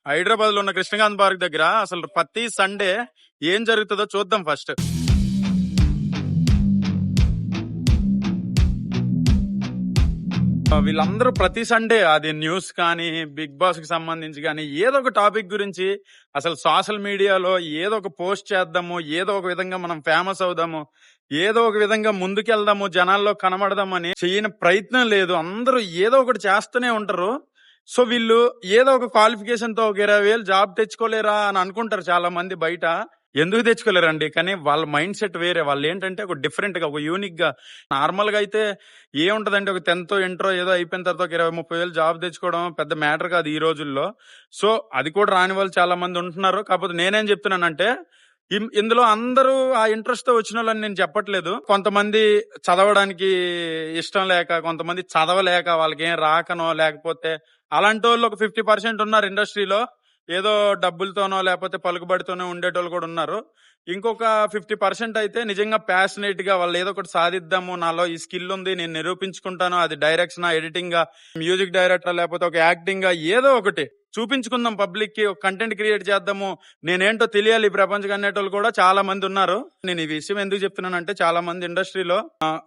హైదరాబాద్ లో ఉన్న కృష్ణకాంత్ పార్క్ దగ్గర అసలు ప్రతి సండే ఏం జరుగుతుందో చూద్దాం ఫస్ట్. వీళ్ళందరూ ప్రతి సండే అది న్యూస్ కానీ బిగ్ బాస్ కి సంబంధించి కానీ ఏదో ఒక టాపిక్ గురించి అసలు సోషల్ మీడియాలో ఏదో ఒక పోస్ట్ చేద్దాము, ఏదో ఒక విధంగా మనం ఫేమస్ అవుదాము, ఏదో ఒక విధంగా ముందుకెళ్దాము, జనాల్లో కనబడదామని చేయని ప్రయత్నం లేదు. అందరూ ఏదో ఒకటి చేస్తూనే ఉంటారు. సో వీళ్ళు ఏదో ఒక క్వాలిఫికేషన్ తో ఒక 20,000 జాబ్ తెచ్చుకోలేరా అని అనుకుంటారు చాలా మంది బయట. ఎందుకు తెచ్చుకోలేరండి? కానీ వాళ్ళ మైండ్ సెట్ వేరే. వాళ్ళు ఏంటంటే ఒక డిఫరెంట్ గా, ఒక యూనిక్ గా. నార్మల్ గా అయితే ఏముంటదంటే ఒక 10th ఇంటర్ ఏదో అయిపోయిన తర్వాత ఒక 20,000-30,000 జాబ్ తెచ్చుకోవడం పెద్ద మ్యాటర్ కాదు ఈ రోజుల్లో. సో అది కూడా రాని వాళ్ళు చాలా మంది ఉంటున్నారు. కాకపోతే నేనేం చెప్తున్నానంటే ఇందులో అందరూ ఆ ఇంట్రెస్ట్ తో వచ్చిన వాళ్ళని నేను చెప్పట్లేదు. కొంతమంది చదవడానికి ఇష్టం లేక, కొంతమంది చదవలేక, వాళ్ళకి ఏం రాకనో, లేకపోతే అలాంటి వాళ్ళు ఒక 50% ఉన్నారు ఇండస్ట్రీలో. ఏదో డబ్బులతోనో లేకపోతే పలుకుబడితోనో ఉండేటోళ్ళు కూడా ఉన్నారు. ఇంకొక 50% అయితే నిజంగా ప్యాషనేట్ గా వాళ్ళు ఏదో ఒకటి సాధిద్దాము, నాలో ఈ స్కిల్ ఉంది, నేను నిరూపించుకుంటాను, అది డైరెక్షన్, ఎడిటింగ్ గా, మ్యూజిక్ డైరెక్టర్, లేకపోతే ఒక యాక్టింగ్ గా, ఏదో ఒకటి చూపించుకుందాం పబ్లిక్ కి, ఒక కంటెంట్ క్రియేట్ చేద్దాము, నేనేంటో తెలియాలి ఈ ప్రపంచం అనేటోళ్ళు కూడా చాలా మంది ఉన్నారు. నేను ఈ విషయం ఎందుకు చెప్తున్నానంటే చాలా మంది ఇండస్ట్రీలో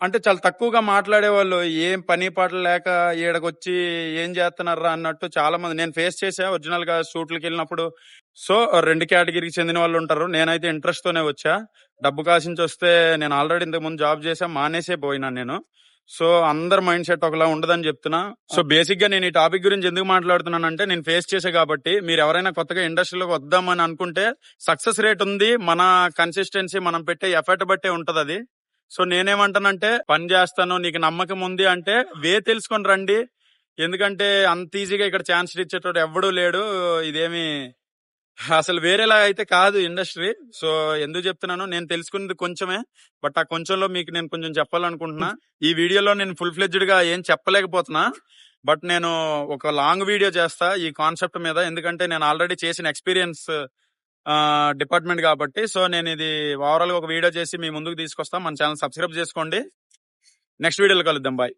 అంటే చాలా తక్కువగా మాట్లాడే వాళ్ళు, ఏం పని పాటలు లేక ఈడకొచ్చి ఏం చేస్తున్నారా అన్నట్టు చాలా మంది నేను ఫేస్ చేసా ఒరిజినల్ గా షూట్లకి వెళ్ళినప్పుడు. సో 2 కేటగిరీకి చెందిన వాళ్ళు ఉంటారు. నేనైతే ఇంట్రెస్ట్ తోనే వచ్చా. డబ్బు కాసించి వస్తే నేను ఆల్రెడీ ఇంతకు ముందు జాబ్ చేసా, మానేసే పోయినా నేను. సో అందరి మైండ్ సెట్ ఒకలా ఉండదని చెప్తున్నా. సో బేసిక్ గా నేను ఈ టాపిక్ గురించి ఎందుకు మాట్లాడుతున్నానంటే నేను ఫేస్ చేసే కాబట్టి. మీరు ఎవరైనా కొత్తగా ఇండస్ట్రీలోకి వద్దామని అనుకుంటే సక్సెస్ రేట్ ఉంది, మన కన్సిస్టెన్సీ, మనం పెట్టే ఎఫర్ట్ బట్టే ఉంటది అది. సో నేనేమంటానంటే పని చేస్తాను, నీకు నమ్మకం ఉంది అంటే తెలుసుకొని రండి. ఎందుకంటే అంత ఈజీగా ఇక్కడ ఛాన్స్ ఇచ్చేటోడు ఎవ్వడూ లేడు. ఇదేమి అసలు వేరేలా అయితే కాదు ఇండస్ట్రీ. సో ఎందుకు చెప్తున్నాను, నేను తెలుసుకున్నది కొంచెమే, బట్ ఆ కొంచెంలో మీకు నేను కొంచెం చెప్పాలనుకుంటున్నా. ఈ వీడియోలో నేను ఫుల్ ఫ్లెడ్జ్డ్ గా ఏం చెప్పలేకపోతున్నా, బట్ నేను ఒక లాంగ్ వీడియో చేస్తా ఈ కాన్సెప్ట్ మీద. ఎందుకంటే నేను ఆల్రెడీ చేసిన ఎక్స్పీరియన్స్ డిపార్ట్మెంట్ కాబట్టి. సో నేను ఇది ఓవరాల్ గా ఒక వీడియో చేసి మీ ముందుకు తీసుకొస్తా. మన ఛానల్ సబ్స్క్రైబ్ చేసుకోండి. నెక్స్ట్ వీడియోలో కలుద్దాం. బాయ్.